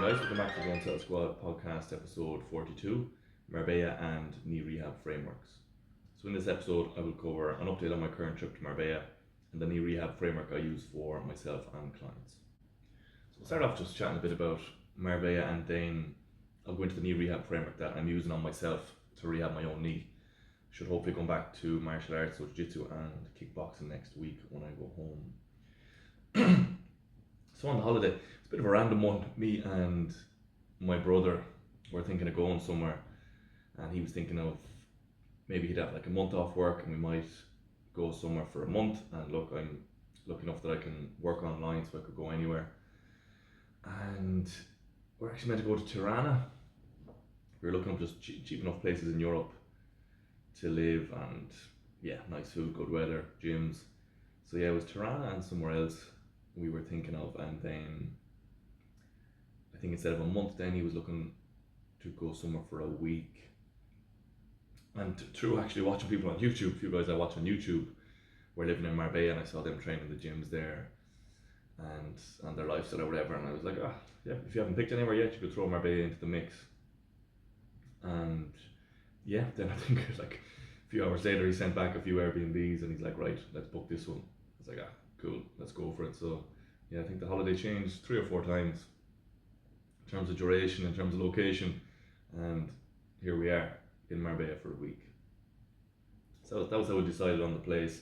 guys, welcome back to the One Cell Squad podcast, episode 42, Marbella and knee rehab frameworks. So in this episode, I will cover an update on my current trip to Marbella and the knee rehab framework I use for myself and clients. So we'll start off just chatting a bit about Marbella, and then I'll go into the knee rehab framework that I'm using on myself to rehab my own knee. Should hopefully come back to martial arts, so jiu-jitsu and kickboxing next week when I go home. So on the holiday, it's a bit of a random one. Me and my brother were thinking of going somewhere, and he was thinking of maybe he'd have like a month off work and we might go somewhere for a month. And look, I'm lucky enough that I can work online, so I could go anywhere. And we're actually meant to go to Tirana. We were looking up just cheap enough places in Europe to live, and yeah, nice food, good weather, gyms. So yeah, it was Tirana and somewhere else we were thinking of, and then I think instead of a month, then he was looking to go somewhere for a week. And through actually watching people on YouTube, a few guys I watch on YouTube were living in Marbella, and I saw them training the gyms there and their lifestyle or whatever, and I was like, yeah, if you haven't picked anywhere yet, you could throw Marbella into the mix. And yeah, then I think like a few hours later he sent back a few Airbnbs and he's like, right, let's book this one. I was like, cool, let's go for it. So yeah, I think the holiday changed 3 or 4 times in terms of duration, in terms of location, and here we are in Marbella for a week. So that was how we decided on the place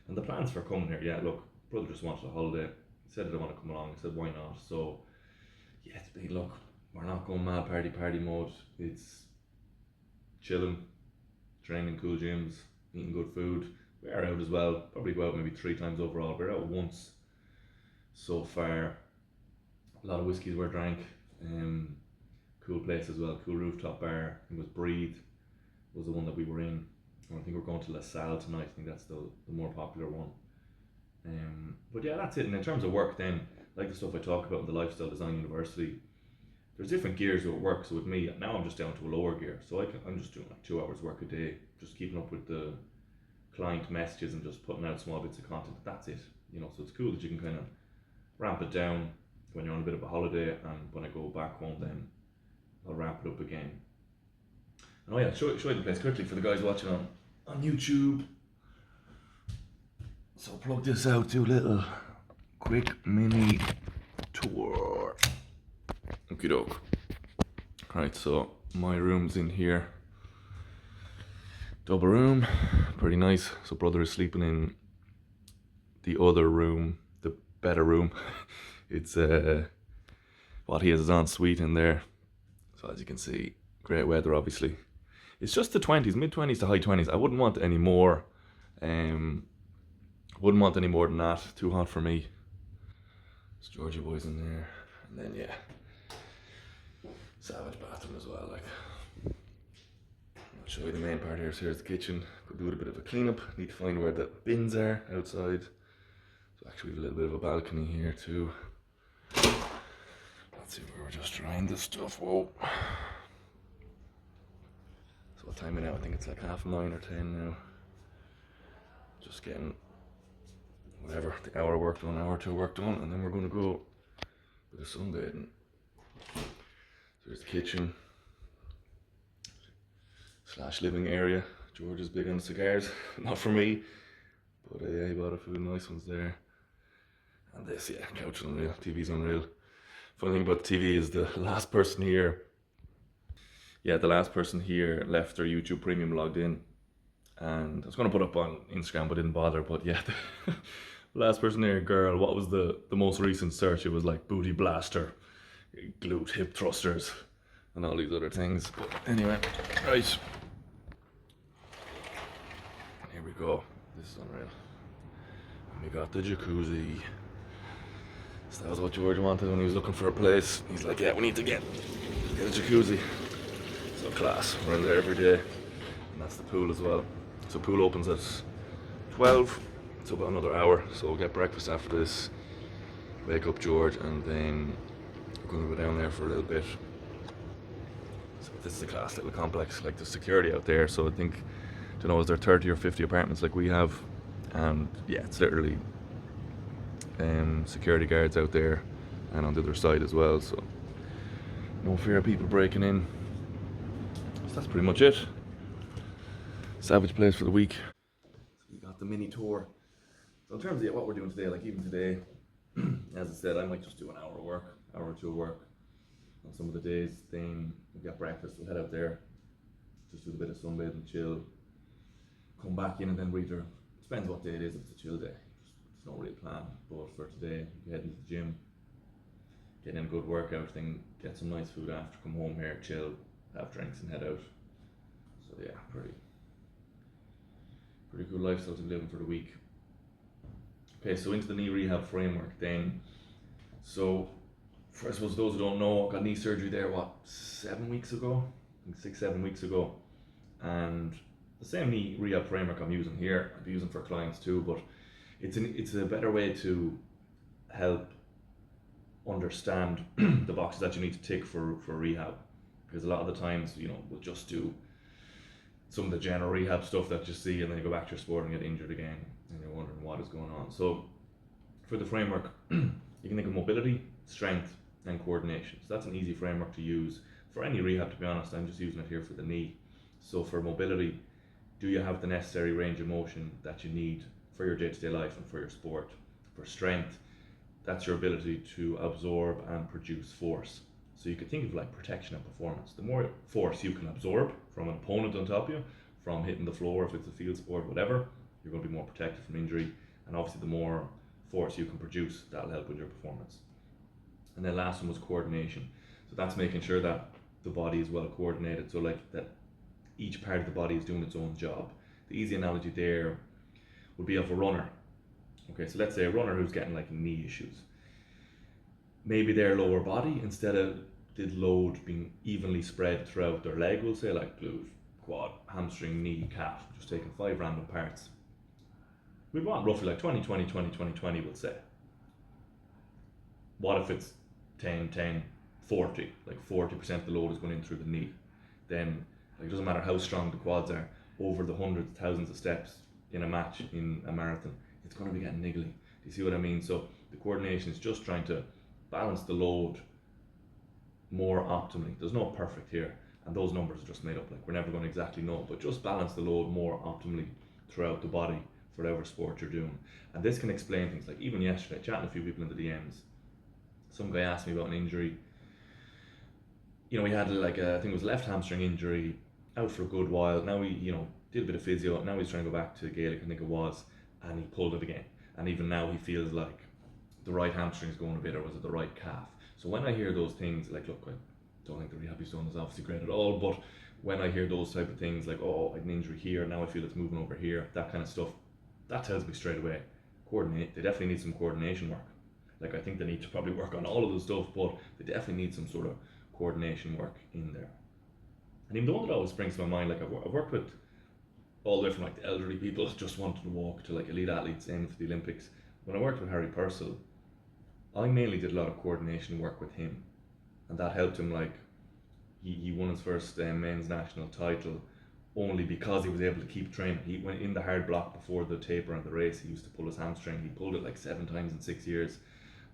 and the plans for coming here. Yeah, look, brother just wanted a holiday. He said, I don't want to come along. I said, why not? So yeah, it's been, look, we're not going mad party mode. It's chilling, training cool gyms, eating good food. We are out as well, probably go out maybe 3 times overall. We're out once so far. A lot of whiskies were drank. Cool place as well, cool rooftop bar. It was Breathe, was the one that we were in. And I think we're going to La Salle tonight. I think that's the more popular one. But yeah, that's it. And in terms of work then, like the stuff I talk about in the Lifestyle Design University, there's different gears at work. So with me, now I'm just down to a lower gear. So I'm just doing like 2 hours work a day, just keeping up with the client messages and just putting out small bits of content. That's it, so it's cool that you can kind of ramp it down when you're on a bit of a holiday, and when I go back home then I'll ramp it up again. And oh yeah, show you the place quickly for the guys watching on YouTube. So plug this out, do a little quick mini tour. Okie doke. Right, so my room's in here. Double room, pretty nice. So brother is sleeping in the other room, the better room. It's what he has is en suite in there. So as you can see, great weather obviously. It's just the 20s, mid-20s to high 20s. I wouldn't want any more. Wouldn't want any more than that. Too hot for me. It's Georgie boys in there, and then yeah, savage bathroom as well. Like, I'll show you the main part here. So here's the kitchen. Could do a bit of a cleanup. Need to find where the bins are outside. So actually we have a little bit of a balcony here too. Let's see where we're just trying this stuff. Whoa. So what time is it now? I think it's like 9:30 or 10 now. Just getting whatever, the hour work done, hour or 2 work done, and then we're going to go with the sunbathing. So there's the kitchen / living area. George is big on cigars, not for me, but yeah, he bought a few nice ones there. And this, yeah, couch is unreal, TV's unreal. Funny thing about the TV is the last person here left their YouTube Premium logged in, and I was going to put up on Instagram but didn't bother. But yeah, the last person here, girl, what was the most recent search? It was like booty blaster, glute hip thrusters, and all these other things. But anyway, right, here we go. This is unreal. And we got the jacuzzi. So that was what George wanted when he was looking for a place. He's like, yeah, we need to get a jacuzzi. So class, we're in there every day. And that's the pool as well. So pool opens at 12, so about another hour. So we'll get breakfast after this, wake up George, and then we're going to go down there for a little bit. So this is a class little complex. Like, there's security out there, so I think, is there 30 or 50 apartments like we have? And yeah, it's literally security guards out there and on the other side as well. So No fear of people breaking in. So that's pretty much it. Savage place for the week. So we got the mini tour. So in terms of what we're doing today, like even today, as I said, I might just do an hour of work, hour or two of work on some of the days. Then we get breakfast, we'll head out there, just do a bit of sunbathing, chill, come back in and then read. Depends what day it is, if it's a chill day. It's not really a plan, but for today, we head into the gym, get in a good workout, then get some nice food after, come home here, chill, have drinks and head out. So yeah, pretty cool lifestyle to be living for the week. Okay, so into the knee rehab framework then. So for, I suppose those who don't know, I got knee surgery there 7 weeks ago? I think 6-7 weeks ago. And the same knee rehab framework I'm using here, I'll be using for clients too, but it's a better way to help understand the boxes that you need to tick for rehab. Because a lot of the times, we'll just do some of the general rehab stuff that you see, and then you go back to your sport and get injured again, and you're wondering what is going on. So for the framework, you can think of mobility, strength, and coordination. So that's an easy framework to use for any rehab, to be honest. I'm just using it here for the knee. So for mobility, do you have the necessary range of motion that you need for your day-to-day life and for your sport? For strength, that's your ability to absorb and produce force. So you could think of like protection and performance. The more force you can absorb from an opponent on top of you, from hitting the floor, if it's a field sport, whatever, you're going to be more protected from injury. And obviously the more force you can produce, that'll help with your performance. And then last one was coordination. So that's making sure that the body is well coordinated. So like that each part of the body is doing its own job. The easy analogy there would be of a runner. Okay, so let's say a runner who's getting like knee issues. Maybe their lower body, instead of the load being evenly spread throughout their leg, we'll say like glute, quad, hamstring, knee, calf, just taking 5 random parts. We want roughly like 20, 20, 20, 20, 20, we'll say. What if it's 10, 10, 40, like 40% of the load is going in through the knee? Then like, it doesn't matter how strong the quads are, over the hundreds, thousands of steps in a match, in a marathon, it's going to be getting niggly. Do you see what I mean? So the coordination is just trying to balance the load more optimally. There's no perfect here, and those numbers are just made up. Like, we're never going to exactly know, but just balance the load more optimally throughout the body for whatever sport you're doing. And this can explain things like, even yesterday, chatting to a few people in the DMs, some guy asked me about an injury. He had like I think it was left hamstring injury, out for a good while. Now he, did a bit of physio. Now he's trying to go back to Gaelic, I think it was, and he pulled it again. And even now he feels like the right hamstring is going a bit, or was it the right calf? So when I hear those things, like, look, I don't think the rehab he's done is obviously great at all, but when I hear those type of things, like, oh, I had an injury here, now I feel it's moving over here, that kind of stuff, that tells me straight away, they definitely need some coordination work. Like, I think they need to probably work on all of the stuff, but they definitely need some sort of coordination work in there. And even the one that always springs to my mind, like, I've worked with all the way from like the elderly people just wanting to walk to like elite athletes aiming for the Olympics. When I worked with Harry Purcell, I mainly did a lot of coordination work with him, and that helped him. Like, he won his first men's national title only because he was able to keep training. He went in the hard block before the taper and the race. He used to pull his hamstring. He pulled it like 7 times in 6 years,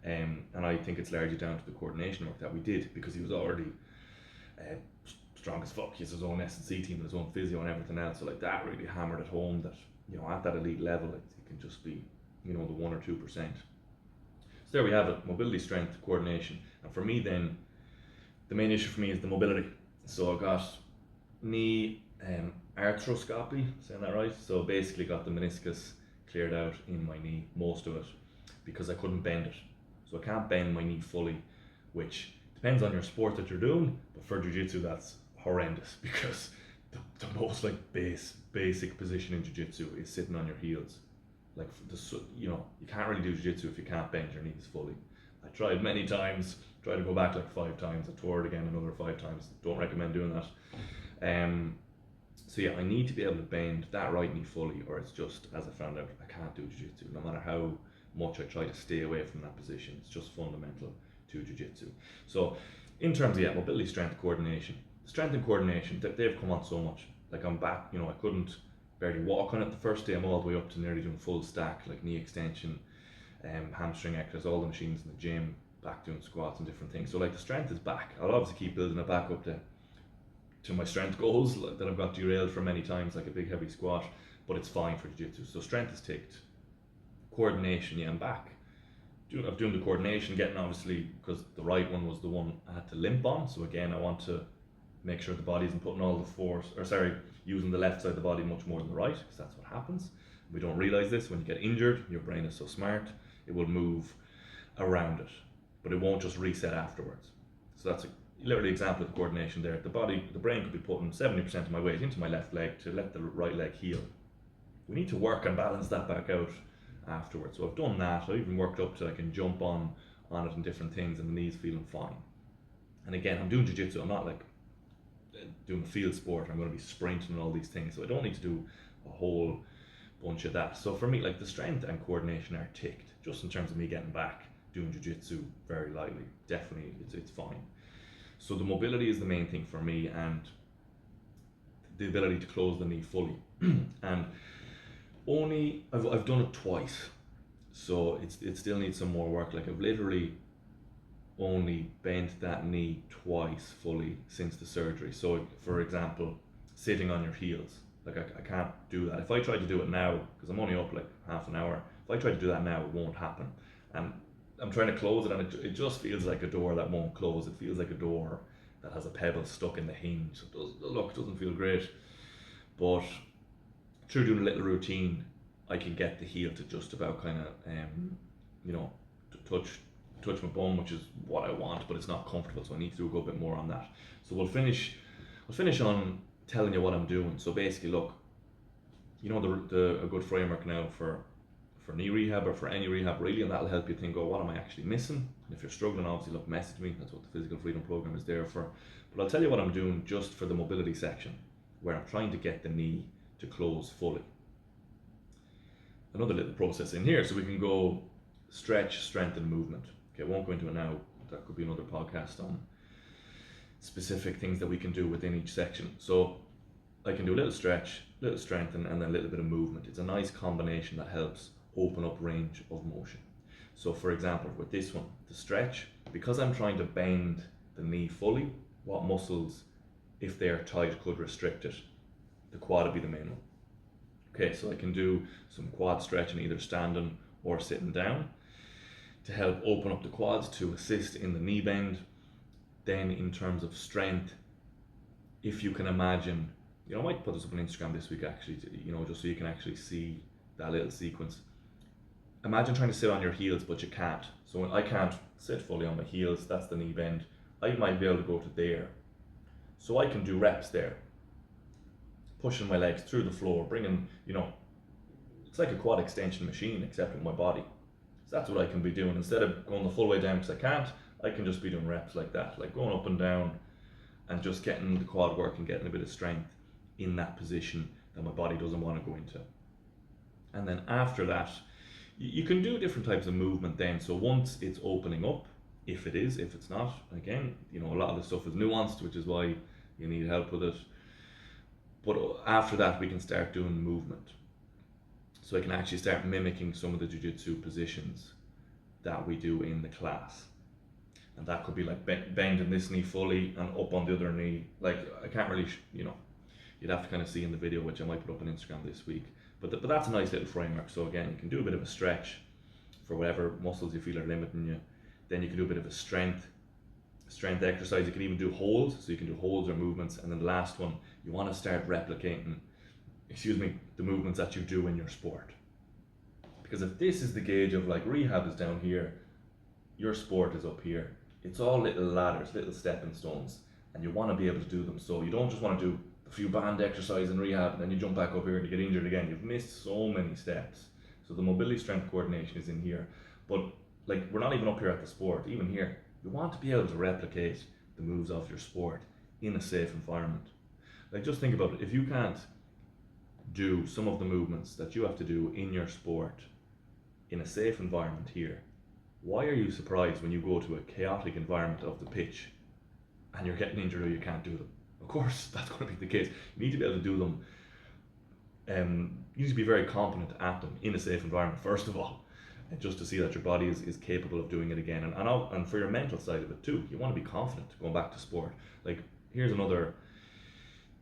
and I think it's largely down to the coordination work that we did, because he was already strong as fuck. He has his own S&C team and his own physio and everything else. So like, that really hammered at home that at that elite level, it can just be the 1 or 2%. So there we have it: mobility, strength, coordination. And for me then, the main issue for me is the mobility. So I got knee arthroscopy, saying that right? So basically got the meniscus cleared out in my knee, most of it, because I couldn't bend it. So I can't bend my knee fully, which depends on your sport that you're doing, but for jiu-jitsu that's horrendous, because the most like basic position in jiu-jitsu is sitting on your heels. Like, you can't really do jiu-jitsu if you can't bend your knees fully. I tried many times, tried to go back like 5 times, I tore it again another 5 times. Don't recommend doing that. So yeah, I need to be able to bend that right knee fully, or it's just, as I found out, I can't do jiu-jitsu. No matter how much I try to stay away from that position, it's just fundamental to jiu-jitsu. So in terms of mobility, strength, coordination. Strength and coordination, they've come on so much. Like, I'm back, I couldn't barely walk on it the first day. I'm all the way up to nearly doing full stack, like knee extension, hamstring exercise, all the machines in the gym. back doing squats and different things. So like the strength is back. I'll obviously keep building it back up to my strength goals that I've got derailed for many times, like a big heavy squat, but it's fine for jiu-jitsu. So strength is ticked. Coordination, yeah, I'm back. I'm doing the coordination, getting obviously, because the right one was the one I had to limp on. So again, I want to make sure the body isn't putting all the force, using the left side of the body much more than the right, because that's what happens. We don't realize this. When you get injured, your brain is so smart, it will move around it, but it won't just reset afterwards. So that's a literally example of coordination there. The brain could be putting 70% of my weight into my left leg to let the right leg heal. We need to work and balance that back out afterwards. So I've done that. I even worked up to I can jump on it and different things, and the knee's feeling fine. And again, I'm doing jiu-jitsu. I'm not like doing a field sport. I'm going to be sprinting and all these things. So I don't need to do a whole bunch of that. So for me, like the strength and coordination are ticked. Just in terms of me getting back, doing jiu-jitsu very lightly. Definitely, it's fine. So the mobility is the main thing for me, and the ability to close the knee fully. And I've done it twice, so it still needs some more work. Like I've literally only bent that knee twice fully since the surgery. So for example, sitting on your heels, like I can't do that. If I try to do it now, because I'm only up like half an hour, if I try to do that now, it won't happen. And I'm trying to close it, and it just feels like a door that won't close. It feels like a door that has a pebble stuck in the hinge. It doesn't feel great. But through doing a little routine, I can get the heel to just about kind of, to touch my bum, which is what I want, but it's not comfortable, so I need to do a good bit more on that. So I'll finish on telling you what I'm doing. So basically, look, a good framework now for knee rehab or for any rehab really, and that'll help you think, what am I actually missing? And if you're struggling, obviously, look, message me. That's what the Physical Freedom Program is there for. But I'll tell you what I'm doing just for the mobility section, where I'm trying to get the knee to close fully. Another little process in here, so we can go stretch, strength, and movement. Okay, I won't go into it now. That could be another podcast on specific things that we can do within each section. So I can do a little stretch, little strength, and then a little bit of movement. It's a nice combination that helps open up range of motion. So for example, with this one, the stretch, because I'm trying to bend the knee fully, what muscles, if they're tight, could restrict it? The quad would be the main one. Okay, so I can do some quad stretching, either standing or sitting down, to help open up the quads to assist in the knee bend. Then in terms of strength, if you can imagine, I might put this up on Instagram this week actually, just so you can actually see that little sequence. Imagine trying to sit on your heels, but you can't. So when I can't sit fully on my heels, that's the knee bend. I might be able to go to there. So I can do reps there, pushing my legs through the floor, bringing, it's like a quad extension machine, except with my body. So that's what I can be doing. Instead of going the full way down because I can't, I can just be doing reps like that, like going up and down and just getting the quad working, getting a bit of strength in that position that my body doesn't want to go into. And then after that, you can do different types of movement then. So once it's opening up, if it's not, again, a lot of the stuff is nuanced, which is why you need help with it. But after that, we can start doing movement. So I can actually start mimicking some of the jiu-jitsu positions that we do in the class. And that could be like bending this knee fully and up on the other knee. Like I can't really, you'd have to kind of see in the video, which I might put up on Instagram this week. But that's a nice little framework. So again, you can do a bit of a stretch for whatever muscles you feel are limiting you. Then you can do a bit of a strength exercise. You can even do holds. So you can do holds or movements. And then the last one, you want to start replicating, the movements that you do in your sport. Because if this is the gauge of like rehab is down here, your sport is up here. It's all little ladders, little stepping stones, and you want to be able to do them. So you don't just want to do a few band exercise in rehab and then you jump back up here and you get injured again. You've missed so many steps. So the mobility, strength, coordination is in here. But like, we're not even up here at the sport. Even here, you want to be able to replicate the moves of your sport in a safe environment. Like, just think about it. If you can't do some of the movements that you have to do in your sport in a safe environment here, why are you surprised when you go to a chaotic environment of the pitch and you're getting injured or you can't do them? Of course, that's going to be the case. You need to be able to do them. You need to be very competent at them in a safe environment, first of all. just to see that your body is capable of doing it again. And for your mental side of it too, you want to be confident going back to sport. Like, here's another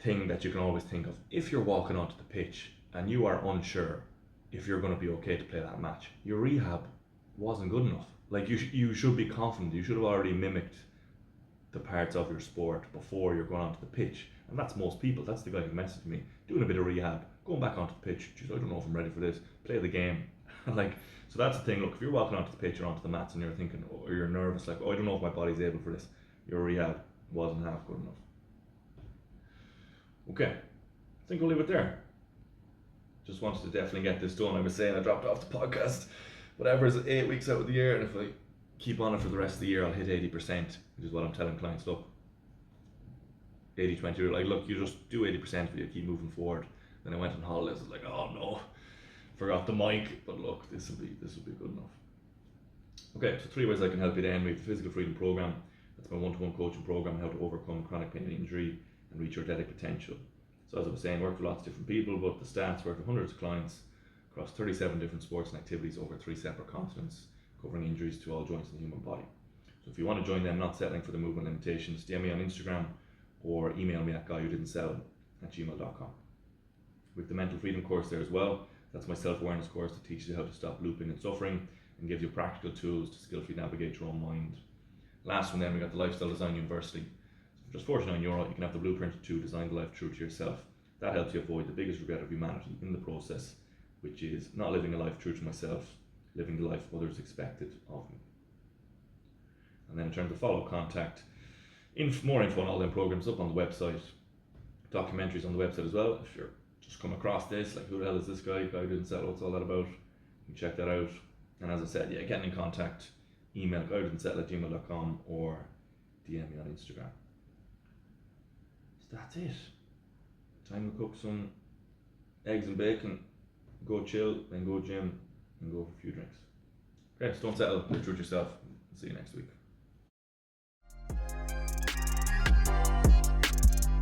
thing that you can always think of. If you're walking onto the pitch and you are unsure if you're going to be okay to play that match, your rehab wasn't good enough. Like, you should be confident. You should have already mimicked the parts of your sport before you're going onto the pitch. And that's most people. That's the guy who messaged me, doing a bit of rehab, going back onto the pitch. Geez, I don't know if I'm ready for this. Play the game. Like, so that's the thing. Look, if you're walking onto the pitch or onto the mats and you're thinking, or you're nervous, like, oh, I don't know if my body's able for this, your rehab wasn't half good enough. Okay, I think we'll leave it there. Just wanted to definitely get this done. I was saying I dropped off the podcast, whatever, is 8 weeks out of the year, and if I keep on it for the rest of the year, I'll hit 80%, which is what I'm telling clients. Look, 80-20, like, look, you just do 80% of it, you keep moving forward. Then I went on holidays, I was like, oh no, forgot the mic, but look, this will be good enough. Okay, so 3 ways I can help you then. We have the Physical Freedom Program. That's my one-to-one coaching program, how to overcome chronic pain and injury and reach your athletic potential. So as I was saying, worked with lots of different people, but the stats, worked with hundreds of clients across 37 different sports and activities over 3 separate continents, covering injuries to all joints in the human body. So if you want to join them, not settling for the movement limitations, DM me on Instagram or email me at guywhodidn'tsell@gmail.com. We have the Mental Freedom course there as well. That's my self-awareness course that teaches you how to stop looping and suffering and gives you practical tools to skillfully navigate your own mind. Last one then, we got the Lifestyle Design University. So for just €49, you can have the blueprint to design the life true to yourself. That helps you avoid the biggest regret of humanity in the process, which is not living a life true to myself, living the life others expected of me. And then in terms of follow-up contact, more info on all them programs up on the website, documentaries on the website as well. If you're just come across this, like, who the hell is this guy who didn't sell, what's all that about, you can check that out. And as I said, yeah, getting in contact, email guywhodidn'tsell@gmail.com or DM me on Instagram. So that's it. Time to cook some eggs and bacon, go chill, then go gym, and go for a few drinks. Okay, so don't settle, live true to yourself. See you next week.